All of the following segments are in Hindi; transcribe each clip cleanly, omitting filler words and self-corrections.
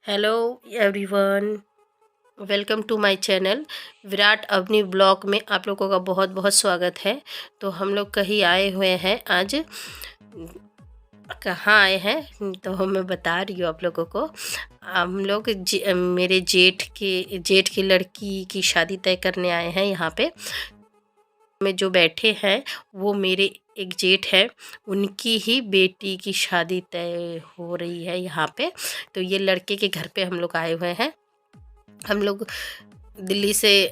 Hello everyone, welcome to my channel Virat Avani blog में आप लोगों का बहुत बहुत स्वागत है। तो हम लोग कहीं आए हुए हैं आज। कहाँ आए हैं तो मैं बता रही हूँ आप लोगों को। हम लोग मेरे जेठ की लड़की की शादी तय करने आए हैं यहाँ पे। में जो बैठे हैं वो मेरे एक जेठ है, उनकी ही बेटी की शादी तय हो रही है यहाँ पे। तो ये लड़के के घर पे हम लोग आए हुए हैं। हम लोग दिल्ली से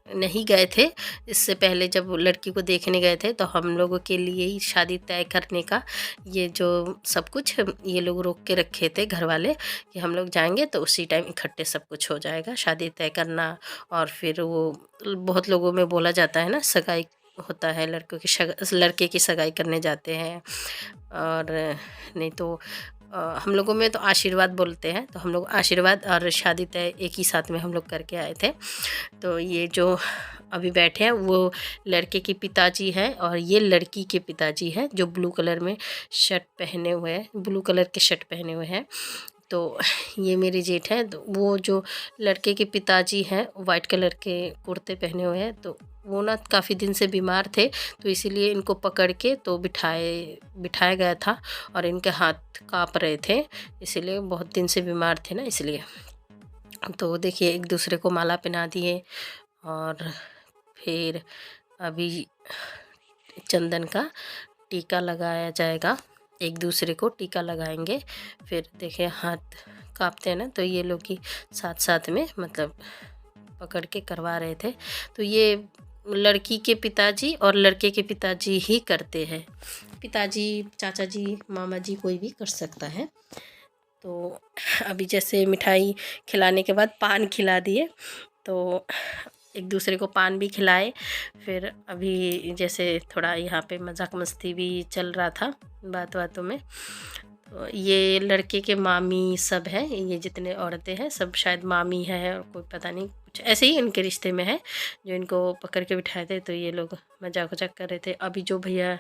नहीं गए थे, इससे पहले जब लड़की को देखने गए थे तो हम लोगों के लिए ही शादी तय करने का ये जो सब कुछ ये लोग रोक के रखे थे घर वाले कि हम लोग जाएंगे तो उसी टाइम इकट्ठे सब कुछ हो जाएगा, शादी तय करना। और फिर वो बहुत लोगों में बोला जाता है ना, सगाई होता है, लड़के की सगाई करने जाते हैं। और नहीं तो हम लोगों में तो आशीर्वाद बोलते हैं, तो हम लोग आशीर्वाद और शादी तय एक ही साथ में हम लोग करके आए थे। तो ये जो अभी बैठे हैं वो लड़के के पिताजी हैं और ये लड़की के पिताजी हैं, जो ब्लू कलर में शर्ट पहने हुए हैं, ब्लू कलर के शर्ट पहने हुए हैं। तो ये मेरे जेठ हैं। तो वो जो लड़के के पिताजी हैं वाइट कलर के कुर्ते पहने हुए हैं, तो वो ना काफ़ी दिन से बीमार थे, तो इसीलिए इनको पकड़ के तो बिठाया गया था और इनके हाथ काँप रहे थे, इसीलिए बहुत दिन से बीमार थे ना, इसलिए। तो देखिए एक दूसरे को माला पहना दिए और फिर अभी चंदन का टीका लगाया जाएगा, एक दूसरे को टीका लगाएंगे। फिर देखिए हाथ कांपते हैं ना, तो ये लोग ही साथ साथ में मतलब पकड़ के करवा रहे थे। तो ये लड़की के पिताजी और लड़के के पिताजी ही करते हैं, पिताजी, चाचा जी, मामा जी, कोई भी कर सकता है। तो अभी जैसे मिठाई खिलाने के बाद पान खिला दिए, तो एक दूसरे को पान भी खिलाए। फिर अभी जैसे थोड़ा यहाँ पे मजाक मस्ती भी चल रहा था बातों में। तो ये लड़के के मामी सब हैं, ये जितने औरतें हैं सब शायद मामी है, कोई पता नहीं, कुछ ऐसे ही इनके रिश्ते में है जो इनको पकड़ के बिठाए थे। तो ये लोग मजाक वजाक कर रहे थे। अभी जो भैया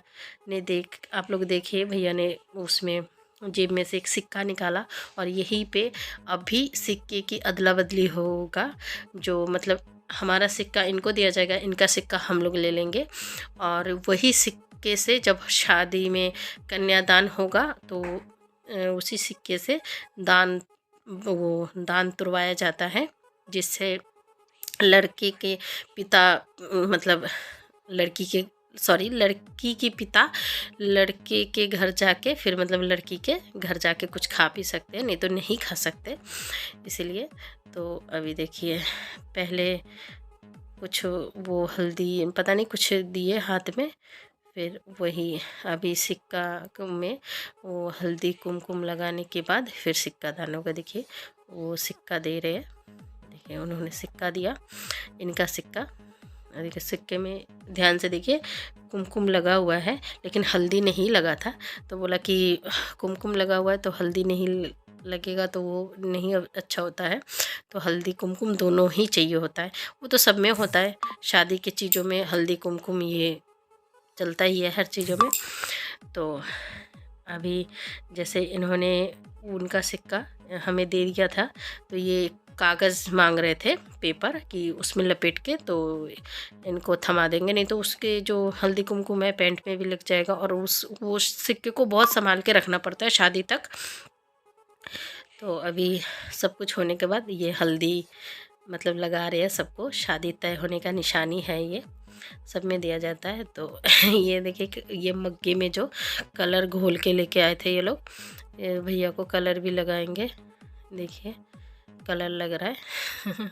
ने आप लोग देखिए, भैया ने उसमें जेब में से एक सिक्का निकाला और यहीं पे अभी सिक्के की अदला बदली होगा। जो मतलब हमारा सिक्का इनको दिया जाएगा, इनका सिक्का हम लोग ले लेंगे, और वही सिक्के से जब शादी में कन्यादान होगा तो उसी सिक्के से दान तुड़वाया जाता है, जिससे लड़के के पिता मतलब लड़की की पिता लड़के के घर जाके फिर मतलब लड़की के घर जाके कुछ खा पी सकते हैं, नहीं तो नहीं खा सकते, इसीलिए। तो अभी देखिए पहले कुछ वो हल्दी पता नहीं कुछ दिए हाथ में, फिर वही अभी सिक्का में वो हल्दी कुमकुम लगाने के बाद फिर सिक्का दान होगा। देखिए वो सिक्का दे रहे हैं, देखिए उन्होंने सिक्का दिया, इनका सिक्का। देखिए सिक्के में ध्यान से देखिए कुमकुम लगा हुआ है, लेकिन हल्दी नहीं लगा था। तो बोला कि कुमकुम लगा हुआ है तो हल्दी नहीं लगेगा तो वो नहीं अच्छा होता है, तो हल्दी कुमकुम दोनों ही चाहिए होता है। वो तो सब में होता है, शादी की चीज़ों में हल्दी कुमकुम ये चलता ही है हर चीज़ों में। तो अभी जैसे इन्होंने उनका सिक्का हमें दे दिया था, तो ये कागज़ मांग रहे थे, पेपर, कि उसमें लपेट के तो इनको थमा देंगे, नहीं तो उसके जो हल्दी कुमकुम है पैंट में भी लग जाएगा, और वो सिक्के को बहुत संभाल के रखना पड़ता है शादी तक। तो अभी सब कुछ होने के बाद ये हल्दी मतलब लगा रहे हैं सबको, शादी तय होने का निशानी है, ये सब में दिया जाता है। तो ये देखिए ये मग्गे में जो कलर घोल के लेके आए थे ये लोग, भैया को कलर भी लगाएंगे, देखिए कलर लग रहा है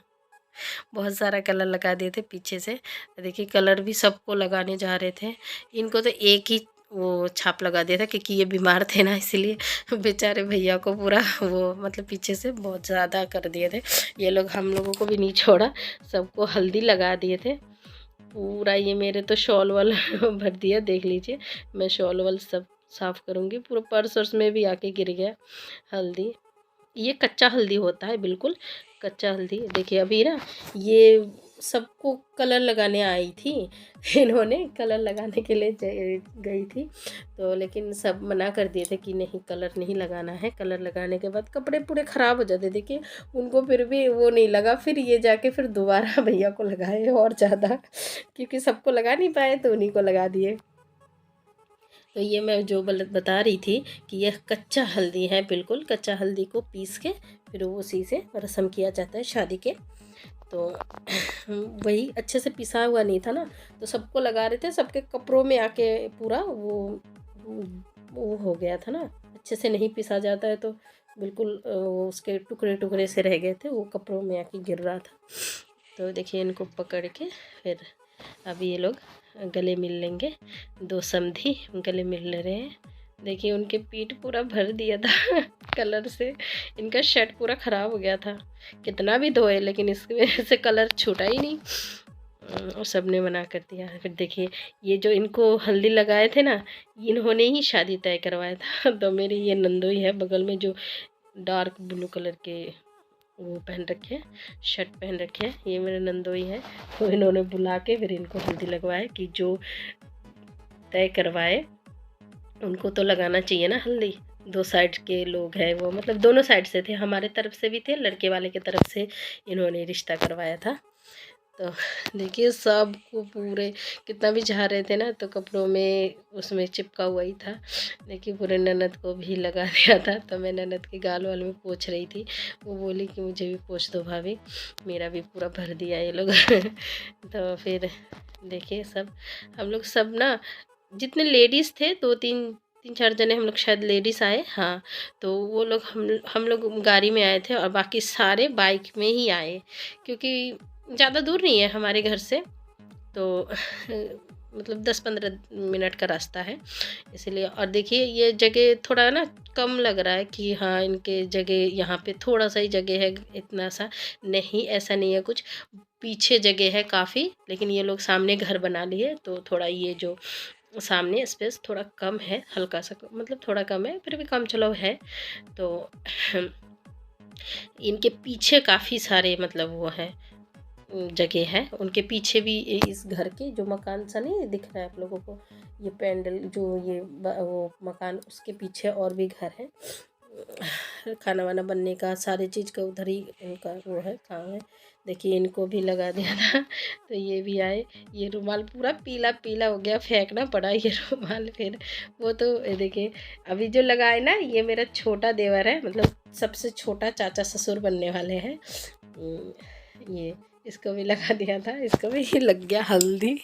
बहुत सारा कलर लगा दिए थे पीछे से, देखिए कलर भी सबको लगाने जा रहे थे। इनको तो एक ही वो छाप लगा दिया था क्योंकि ये बीमार थे ना, इसलिए बेचारे भैया को पूरा वो मतलब पीछे से बहुत ज़्यादा कर दिए थे ये लोग, हम लोगों को भी नहीं छोड़ा, सबको हल्दी लगा दिए थे पूरा। ये मेरे तो शॉल वाल भर दिया, देख लीजिए, मैं शॉल वाल सब साफ़ करूँगी, पूरा पर्स वर्स में भी आके गिर गया हल्दी। ये कच्चा हल्दी होता है, बिल्कुल कच्चा हल्दी। देखिए अभी ना ये सबको कलर लगाने आई थी। इन्होंने कलर लगाने के लिए गई थी, तो लेकिन सब मना कर दिए थे कि नहीं कलर नहीं लगाना है। कलर लगाने के बाद कपड़े पूरे ख़राब हो जाते थे कि उनको, फिर भी वो नहीं लगा। फिर ये जाके फिर दोबारा भैया को लगाए और ज़्यादा, क्योंकि सबको लगा नहीं पाए तो उन्हीं को लगा दिए। तो ये मैं जो बता रही थी कि यह कच्चा हल्दी है, बिल्कुल कच्चा हल्दी को पीस के फिर वो उसी से रस्म किया जाता है शादी के। तो वही अच्छे से पिसा हुआ नहीं था ना, तो सबको लगा रहे थे, सबके कपड़ों में आके पूरा वो हो गया था ना। अच्छे से नहीं पिसा जाता है तो बिल्कुल वो उसके टुकड़े टुकड़े से रह गए थे, वो कपड़ों में आके गिर रहा था। तो देखिए इनको पकड़ के फिर अब ये लोग गले मिल लेंगे। दो समधी गले मिल रहे हैं। देखिए उनके पीठ पूरा भर दिया था कलर से, इनका शर्ट पूरा ख़राब हो गया था। कितना भी धोए लेकिन इसकी वजह से कलर छूटा ही नहीं, और सब ने मना कर दिया। फिर देखिए ये जो इनको हल्दी लगाए थे ना, इन्होंने ही शादी तय करवाया था। तो मेरी ये नंदोई है बगल में, जो डार्क ब्लू कलर के वो पहन रखे हैं, शर्ट पहन रखे हैं, ये मेरे नंदोई है। तो इन्होंने बुला के फिर इनको हल्दी लगवाए कि जो तय करवाए उनको तो लगाना चाहिए ना हल्दी। दो साइड के लोग हैं वो, मतलब दोनों साइड से थे, हमारे तरफ से भी थे, लड़के वाले की तरफ से इन्होंने रिश्ता करवाया था। तो देखिए सबको पूरे, कितना भी झाड़ रहे थे ना तो कपड़ों में उसमें चिपका हुआ ही था। देखिए पूरे ननद को भी लगा दिया था। तो मैं ननद के गाल वाल में पोंछ रही थी, वो बोली कि मुझे भी पोंछ दो भाभी, मेरा भी पूरा भर दिया ये लोग। तो फिर देखिए सब हम लोग सब ना, जितने लेडीज़ थे, दो तीन तीन चार जने हम लोग शायद लेडीज़ आए, हाँ। तो वो लोग हम लोग गाड़ी में आए थे और बाकी सारे बाइक में ही आए, क्योंकि ज़्यादा दूर नहीं है हमारे घर से, तो मतलब 10-15 मिनट का रास्ता है इसलिए। और देखिए ये जगह थोड़ा ना कम लग रहा है कि हाँ इनके जगह यहाँ पे थोड़ा सा ही जगह है, इतना सा नहीं, ऐसा नहीं है कुछ, पीछे जगह है काफ़ी। लेकिन ये लोग सामने घर बना लिए तो थोड़ा ये जो सामने स्पेस थोड़ा कम है, हल्का सा मतलब थोड़ा कम है, फिर भी काम चलो है। तो इनके पीछे काफ़ी सारे मतलब वो है, जगह है उनके पीछे भी। इस घर के जो मकान सा नहीं दिख रहा है आप लोगों को, ये पेंडल जो ये वो मकान, उसके पीछे और भी घर है। खाना वाना बनने का सारे चीज़ का उधर ही उनका वो है, काम है। देखिए इनको भी लगा दिया था। तो ये भी आए, ये रुमाल पूरा पीला पीला हो गया, फेंकना पड़ा ये रुमाल। फिर वो तो देखिए अभी जो लगाए ना, ये मेरा छोटा देवर है, मतलब सबसे छोटा चाचा ससुर बनने वाले हैं। ये इसको भी लगा दिया था, इसको भी लग गया हल्दी।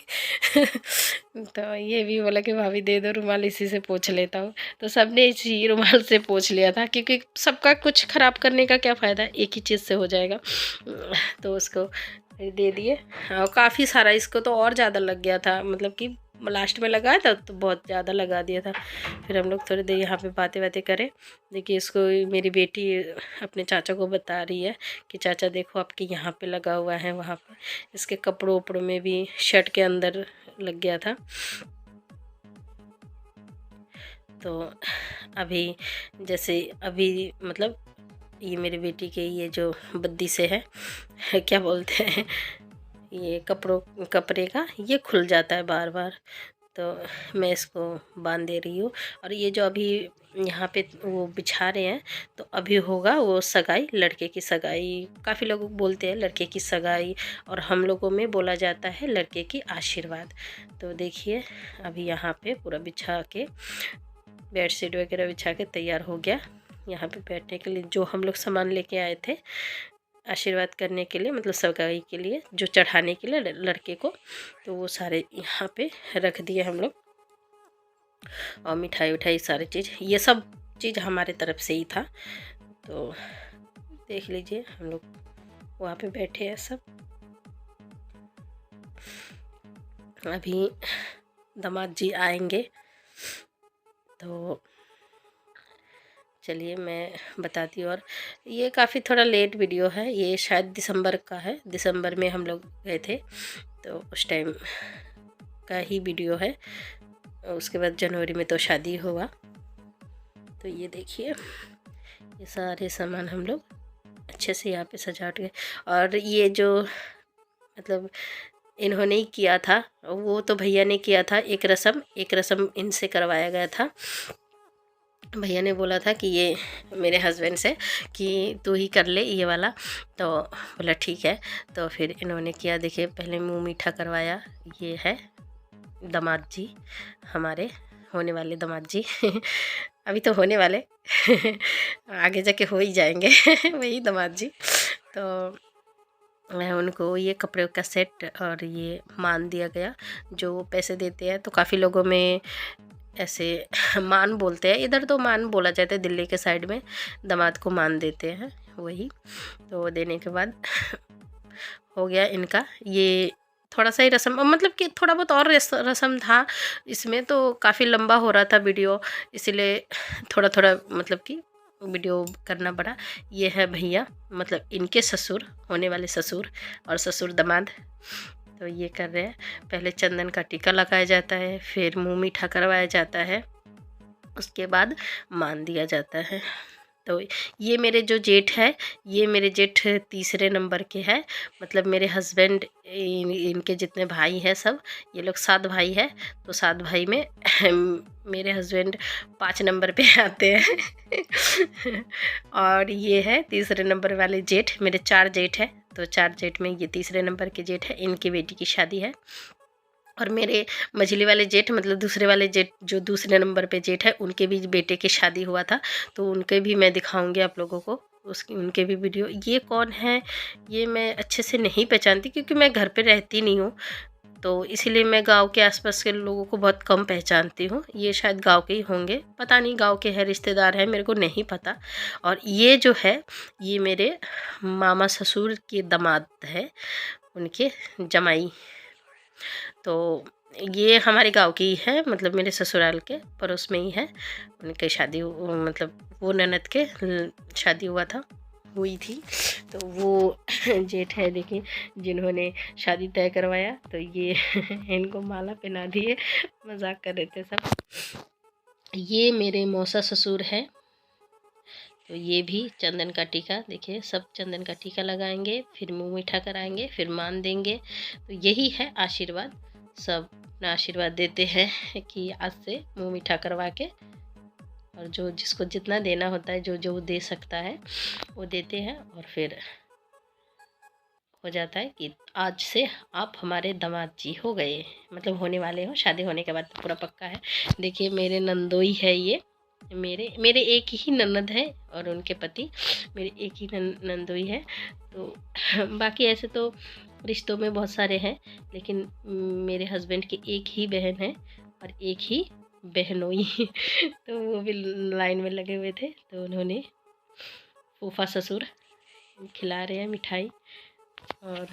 तो ये भी बोला कि भाभी दे दो रुमाल, इसी से पोंछ लेता हूँ। तो सबने इसी रुमाल से पोंछ लिया था, क्योंकि सबका कुछ ख़राब करने का क्या फ़ायदा, एक ही चीज़ से हो जाएगा। तो उसको दे दिए। और काफ़ी सारा, इसको तो और ज़्यादा लग गया था, मतलब कि लास्ट में लगाया था तो बहुत ज़्यादा लगा दिया था। फिर हम लोग थोड़ी देर यहाँ पे बातें बातें करें। देखिए इसको मेरी बेटी अपने चाचा को बता रही है कि चाचा देखो आपके यहाँ पे लगा हुआ है, वहाँ पे इसके कपड़ों उपड़ों में भी, शर्ट के अंदर लग गया था। तो अभी जैसे अभी मतलब ये मेरी बेटी के ये जो बद्दी से है क्या बोलते हैं, ये कपड़े का ये खुल जाता है बार बार, तो मैं इसको बांध दे रही हूँ। और ये जो अभी यहाँ पे वो बिछा रहे हैं, तो अभी होगा वो सगाई, लड़के की सगाई। काफ़ी लोग बोलते हैं लड़के की सगाई, और हम लोगों में बोला जाता है लड़के की आशीर्वाद। तो देखिए अभी यहाँ पे पूरा बिछा के, बेडशीट वगैरह बिछा के तैयार हो गया यहाँ पे बैठने के लिए। जो हम लोग सामान लेके आए थे आशीर्वाद करने के लिए, मतलब सगाई के लिए जो चढ़ाने के लिए लड़के को, तो वो सारे यहाँ पे रख दिए हम लोग। और मिठाई उठाई सारी चीज़, ये सब चीज़ हमारे तरफ से ही था। तो देख लीजिए हम लोग वहाँ पे बैठे हैं सब। अभी दामाद जी आएंगे, तो चलिए मैं बताती हूँ। और ये काफ़ी थोड़ा लेट वीडियो है, ये शायद दिसंबर का है, दिसंबर में हम लोग गए थे तो उस टाइम का ही वीडियो है। उसके बाद जनवरी में तो शादी हुआ। तो ये देखिए ये सारे सामान हम लोग अच्छे से यहाँ पे सजावट के। और ये जो मतलब इन्होंने ही किया था, वो तो भैया ने किया था। एक रस्म इनसे करवाया गया था। भैया ने बोला था कि ये मेरे हस्बैंड से कि तू ही कर ले ये वाला, तो बोला ठीक है। तो फिर इन्होंने किया। देखिए पहले मुंह मीठा करवाया। ये है दामाद जी, हमारे होने वाले दामाद जी अभी तो होने वाले आगे जाके हो ही जाएंगे वही दामाद जी। तो मैं उनको ये कपड़े का सेट और ये मान दिया गया। जो पैसे देते हैं तो काफ़ी लोगों में ऐसे मान बोलते हैं, इधर तो मान बोला जाता है, दिल्ली के साइड में दामाद को मान देते हैं वही। तो देने के बाद हो गया इनका ये थोड़ा सा ही रस्म, मतलब कि थोड़ा बहुत और रस्म था इसमें, तो काफ़ी लंबा हो रहा था वीडियो, इसलिए थोड़ा थोड़ा मतलब कि वीडियो करना पड़ा। ये है भैया, मतलब इनके ससुर, होने वाले ससुर और ससुर दामाद। तो ये कर रहे हैं। पहले चंदन का टीका लगाया जाता है, फिर मुंह मीठा करवाया जाता है, उसके बाद मान दिया जाता है। तो ये मेरे जो जेठ है, ये मेरे जेठ तीसरे नंबर के हैं। मतलब मेरे हस्बैंड, इनके जितने भाई हैं सब, ये लोग 7 भाई हैं। तो 7 भाई में मेरे हस्बैंड 5 नंबर पे आते हैं और ये है तीसरे नंबर वाले जेठ। मेरे 4 जेठ हैं, तो 4 जेठ में ये तीसरे नंबर के जेठ है। इनकी बेटी की शादी है। और मेरे मझली वाले जेठ, मतलब दूसरे वाले जेठ, जो दूसरे नंबर पे जेठ है, उनके भी बेटे की शादी हुआ था। तो उनके भी मैं दिखाऊंगी आप लोगों को, उसकी उनके भी वीडियो। ये कौन है ये मैं अच्छे से नहीं पहचानती, क्योंकि मैं घर पे रहती नहीं हूँ, तो इसीलिए मैं गांव के आसपास के लोगों को बहुत कम पहचानती हूँ। ये शायद गांव के ही होंगे, पता नहीं गांव के हैं, रिश्तेदार हैं, मेरे को नहीं पता। और ये जो है, ये मेरे मामा ससुर के दामाद है, उनके जमाई। तो ये हमारे गांव की ही है, मतलब मेरे ससुराल के पड़ोस में ही है। उनकी शादी मतलब वो ननद के शादी हुई थी। तो वो जेठ है, देखिए, जिन्होंने शादी तय करवाया। तो ये इनको माला पहना दिए, मजाक कर रहे थे सब। ये मेरे मौसा ससुर है। तो ये भी चंदन का टीका, देखिए सब चंदन का टीका लगाएंगे, फिर मुंह मीठा कराएंगे, फिर मान देंगे। तो यही है आशीर्वाद। सब अपना आशीर्वाद देते हैं कि आज से मुंह मीठा करवा के, और जो जिसको जितना देना होता है, जो जो दे सकता है वो देते हैं। और फिर हो जाता है कि आज से आप हमारे दामाद जी हो गए, मतलब होने वाले हो। शादी होने के बाद तो पूरा पक्का है। देखिए मेरे नंदोई है ये, मेरे एक ही ननद है और उनके पति, मेरे एक ही नंदोई है। तो बाकी ऐसे तो रिश्तों में बहुत सारे हैं, लेकिन मेरे हस्बैंड की एक ही बहन है और एक ही बहनोई तो वो भी लाइन में लगे हुए थे। तो उन्होंने, फूफा ससुर खिला रहे हैं मिठाई और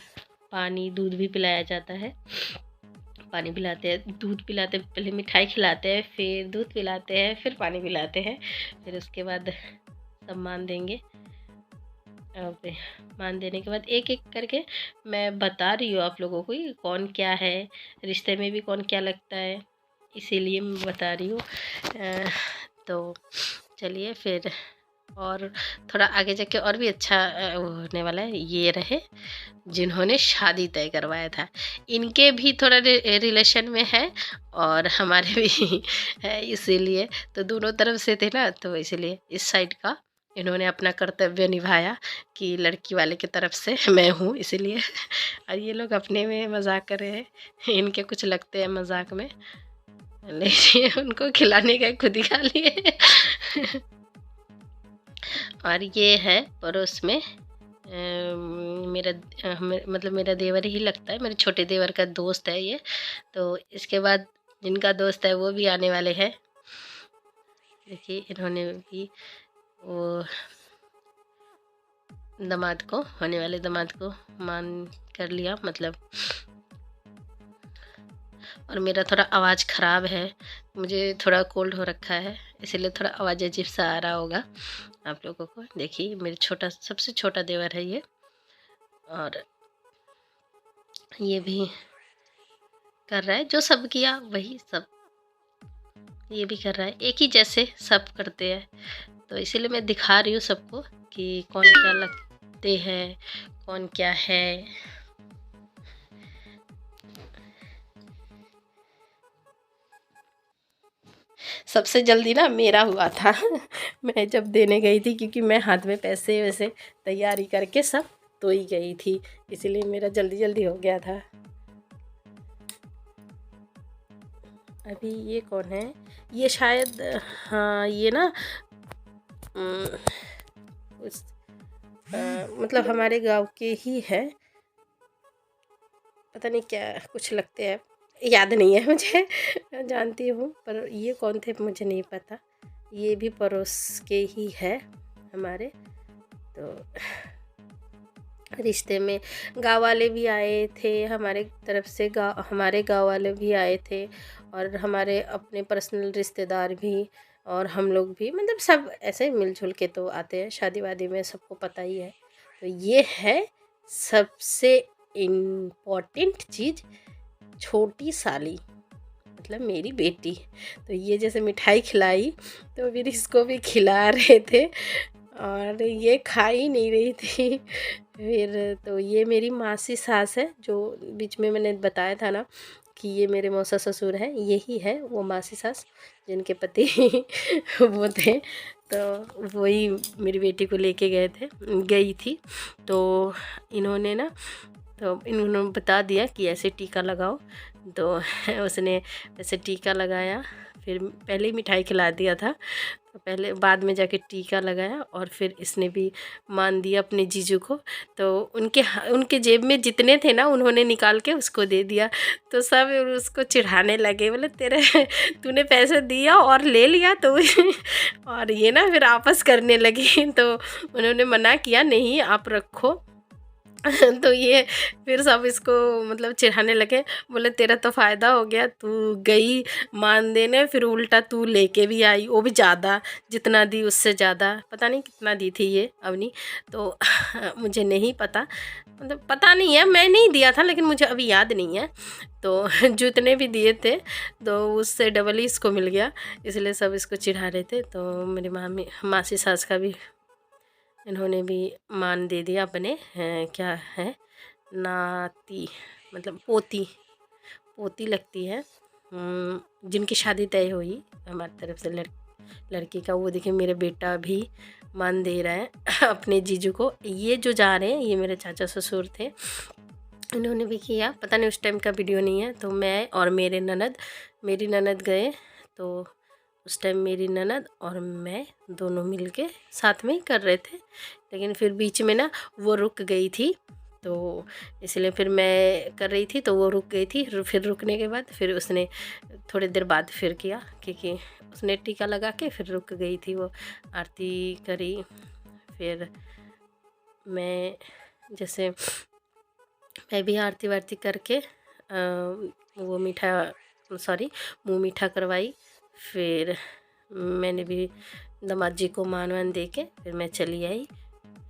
पानी, दूध भी पिलाया जाता है। पानी पिलाते हैं, दूध पिलाते हैं, पहले मिठाई खिलाते हैं, फिर दूध पिलाते हैं, फिर पानी पिलाते हैं, फिर उसके बाद सब मान देंगे। और मान देने के बाद एक एक करके मैं बता रही हूँ आप लोगों को कौन क्या है, रिश्ते में भी कौन क्या लगता है, इसीलिए मैं बता रही हूँ। तो चलिए फिर, और थोड़ा आगे जाके और भी अच्छा होने वाला है। ये रहे जिन्होंने शादी तय करवाया था, इनके भी थोड़ा रिलेशन में है और हमारे भी है, इसीलिए तो दोनों तरफ से थे ना, तो इसीलिए इस साइड का इन्होंने अपना कर्तव्य निभाया कि लड़की वाले की तरफ से मैं हूँ, इसीलिए। और ये लोग अपने में मजाक कर रहे हैं, इनके कुछ लगते हैं मजाक में, लेकिन उनको खिलाने का खुद ही खा लिए और ये है पड़ोस में मेरा मतलब मेरा देवर ही लगता है, मेरे छोटे देवर का दोस्त है ये। तो इसके बाद जिनका दोस्त है वो भी आने वाले हैं। देखिए इन्होंने भी वो दामाद को, होने वाले दामाद को मान कर लिया मतलब। और मेरा थोड़ा आवाज़ ख़राब है, मुझे थोड़ा कोल्ड हो रखा है, इसीलिए थोड़ा आवाज़ अजीब सा आ रहा होगा आप लोगों को। देखिए मेरे सबसे छोटा देवर है ये, और ये भी कर रहा है जो सब किया वही सब ये भी कर रहा है, एक ही जैसे सब करते हैं। तो इसीलिए मैं दिखा रही हूँ सबको कि कौन क्या लगते हैं, कौन क्या है। सबसे जल्दी ना मेरा हुआ था मैं जब देने गई थी, क्योंकि मैं हाथ में पैसे वैसे तैयारी करके सब तो ही गई थी, इसलिए मेरा जल्दी जल्दी हो गया था। अभी ये कौन है? ये शायद, हाँ ये ना उस मतलब हमारे गांव के ही है, पता नहीं क्या कुछ लगते हैं, याद नहीं है मुझे जानती हूँ, पर ये कौन थे मुझे नहीं पता। ये भी पड़ोस के ही है हमारे, तो रिश्ते में गांव वाले भी आए थे हमारे तरफ से, हमारे गांव वाले भी आए थे, और हमारे अपने पर्सनल रिश्तेदार भी, और हम लोग भी, मतलब सब ऐसे मिलजुल के तो आते हैं शादी वादी में, सबको पता ही है। तो ये है सबसे इम्पोर्टेंट चीज़, छोटी साली मतलब मेरी बेटी। तो ये जैसे मिठाई खिलाई तो फिर इसको भी खिला रहे थे, और ये खा ही नहीं रही थी। फिर तो ये मेरी मासी सास है, जो बीच में मैंने बताया था ना कि ये मेरे मौसा ससुर हैं, यही है वो मासी सास जिनके पति वो थे। तो वही मेरी बेटी को लेके गई थी। तो इन्होंने ना, तो इन्होंने बता दिया कि ऐसे टीका लगाओ, तो उसने ऐसे टीका लगाया, फिर पहले ही मिठाई खिला दिया था, तो पहले बाद में जाके टीका लगाया, और फिर इसने भी मान दिया अपने जीजू को। तो उनके जेब में जितने थे ना उन्होंने निकाल के उसको दे दिया, तो सब उसको चिढ़ाने लगे, बोले तेरे तूने पैसे दिया और ले लिया तो और ये ना फिर आपस करने लगे, तो उन्होंने मना किया नहीं आप रखो। तो ये फिर सब इसको मतलब चिढ़ाने लगे, बोले तेरा तो फ़ायदा हो गया, तू गई मान देने, फिर उल्टा तू लेके भी आई, वो भी ज़्यादा, जितना दी उससे ज़्यादा, पता नहीं कितना दी थी ये अवनी। तो मुझे नहीं पता, मतलब पता नहीं है, मैं नहीं दिया था, लेकिन मुझे अभी याद नहीं है। तो जितने भी दिए थे तो उससे डबल ही इसको मिल गया, इसलिए सब इसको चिढ़ा रहे थे। तो मेरी मासी सास का भी इन्होंने भी मान दे दिया अपने, क्या है नाती, मतलब पोती, पोती लगती है, जिनकी शादी तय हुई हमारी तरफ से लड़की का। वो देखिए मेरा बेटा भी मान दे रहा है अपने जीजू को। ये जो जा रहे हैं ये मेरे चाचा ससुर थे, इन्होंने भी किया, पता नहीं उस टाइम का वीडियो नहीं है। तो मैं और मेरी ननद गए, तो उस टाइम मेरी ननद और मैं दोनों मिलके साथ में ही कर रहे थे, लेकिन फिर बीच में ना वो रुक गई थी, तो इसलिए फिर मैं कर रही थी तो वो रुक गई थी। फिर रुकने के बाद फिर उसने थोड़ी देर बाद फिर किया, क्योंकि उसने टीका लगा के फिर रुक गई थी, वो आरती करी। फिर मैं जैसे मैं भी आरती वारती करके वो मुँह मीठा करवाई। फिर मैंने भी दामाद जी को मान वान दे के फिर मैं चली आई।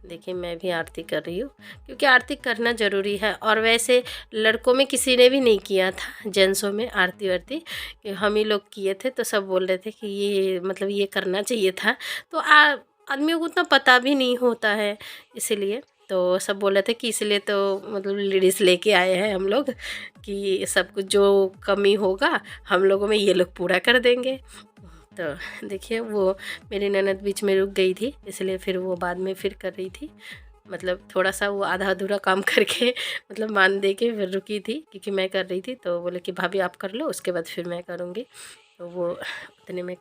देखिए मैं भी आरती कर रही हूँ, क्योंकि आरती करना ज़रूरी है। और वैसे लड़कों में किसी ने भी नहीं किया था, जेंट्सों में आरती वारती कि हम ही लोग किए थे, तो सब बोल रहे थे कि ये मतलब ये करना चाहिए था। तो आदमियों को उतना पता भी नहीं होता है, इसीलिए तो सब बोल रहे थे कि इसलिए तो मतलब लेडीज़ लेके आए हैं हम लोग, कि सब कुछ जो कमी होगा हम लोगों में ये लोग पूरा कर देंगे। तो देखिए वो मेरी ननद बीच में रुक गई थी, इसलिए फिर वो बाद में फिर कर रही थी, मतलब थोड़ा सा वो आधा अधूरा काम करके मतलब मान दे के फिर रुकी थी, क्योंकि मैं कर रही थी। तो बोले कि भाभी आप कर लो, उसके बाद फिर मैं करूँगी। तो वो उतने में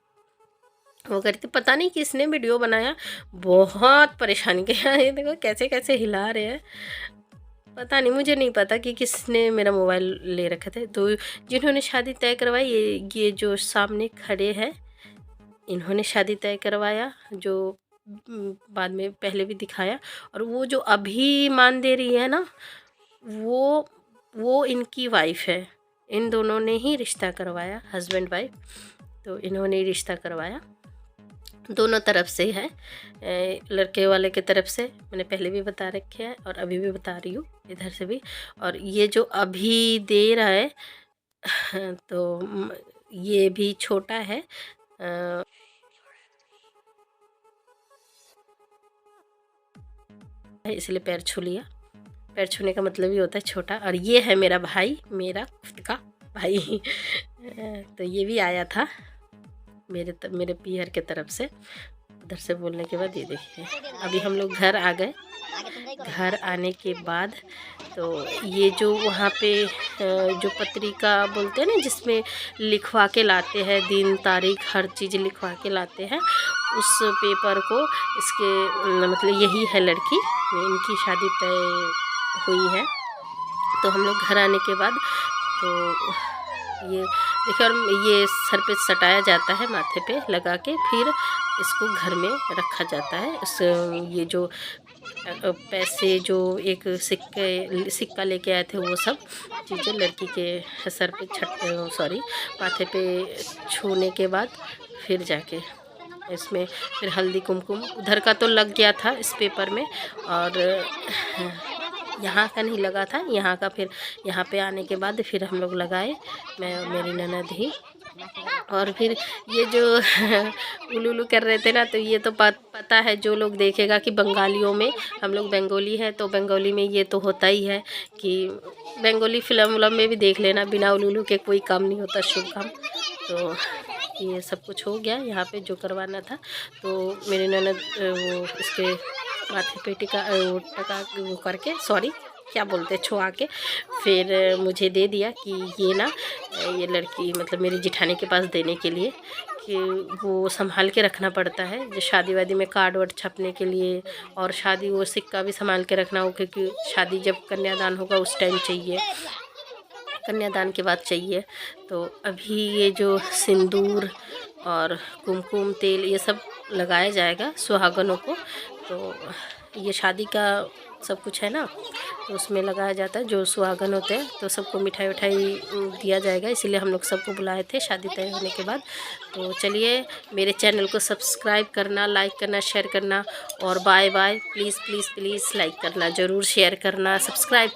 वो करी थी, पता नहीं किसने वीडियो बनाया, बहुत परेशानी किया। ये देखो कैसे कैसे हिला रहे हैं, पता नहीं, मुझे नहीं पता कि किसने मेरा मोबाइल ले रखे थे। तो जिन्होंने शादी तय करवाई, ये जो सामने खड़े हैं, इन्होंने शादी तय करवाया, जो बाद में पहले भी दिखाया। और वो जो अभी मान दे रही है ना, वो इनकी वाइफ है। इन दोनों ने ही रिश्ता करवाया, हस्बैंड वाइफ, तो इन्होंने ही रिश्ता करवाया, दोनों तरफ से है। लड़के वाले की तरफ से मैंने पहले भी बता रखे हैं और अभी भी बता रही हूँ, इधर से भी। और ये जो अभी दे रहा है तो ये भी छोटा है, इसलिए पैर छू लिया। पैर छूने का मतलब ही होता है छोटा। और ये है मेरा भाई, मेरा खुद का भाई तो ये भी आया था मेरे पीहर के तरफ से। उधर से बोलने के बाद ये देखिए, अभी हम लोग घर आ गए। घर आने के बाद तो ये जो वहाँ पे जो पत्रिका बोलते हैं ना, जिसमें लिखवा के लाते हैं, दिन तारीख हर चीज़ लिखवा के लाते हैं, उस पेपर को इसके मतलब यही है लड़की, इनकी शादी तय हुई है। तो हम लोग घर आने के बाद तो ये देखिए, और ये सर पे सटाया जाता है, माथे पे लगा के, फिर इसको घर में रखा जाता है। ये जो पैसे जो एक सिक्का लेके आए थे, वो सब चीज़ें लड़की के सर पे माथे पे छूने के बाद फिर जाके इसमें फिर हल्दी कुमकुम उधर का तो लग गया था इस पेपर में, और यहाँ का नहीं लगा था। यहाँ का फिर यहाँ पे आने के बाद फिर हम लोग लगाए, मैं और मेरी ननद ही। और फिर ये जो उलूलू कर रहे थे ना, तो ये तो पता है, जो लोग देखेगा कि बंगालियों में, हम लोग बंगाली हैं तो बंगाली में ये तो होता ही है कि बंगाली फिल्म उलम में भी देख लेना, बिना उलूलू के कोई काम नहीं होता, शुभ काम। तो ये सब कुछ हो गया यहाँ पे जो करवाना था। तो मेरी ननद वो इसके माथे पे वो करके, क्या बोलते हैं, छुआ के फिर मुझे दे दिया कि ये ना, ये लड़की मतलब मेरी जिठानी के पास देने के लिए, कि वो संभाल के रखना पड़ता है, जो शादी वादी में कार्ड वार्ड छपने के लिए, और शादी वो सिक्का भी संभाल के रखना हो, क्योंकि शादी जब कन्यादान होगा उस टाइम चाहिए, कन्यादान के बाद चाहिए। तो अभी ये जो सिंदूर और कुमकुम तेल ये सब लगाया जाएगा सुहागनों को। तो ये शादी का सब कुछ है ना, तो उसमें लगाया जाता है, जो सुहागन होते हैं तो सबको मिठाई उठाई दिया जाएगा, इसीलिए हम लोग सबको बुलाए थे शादी तय होने के बाद। तो चलिए, मेरे चैनल को सब्सक्राइब करना, लाइक करना, शेयर करना, और bye bye. Please please please like करना, ज़रूर शेयर करना, सब्सक्राइब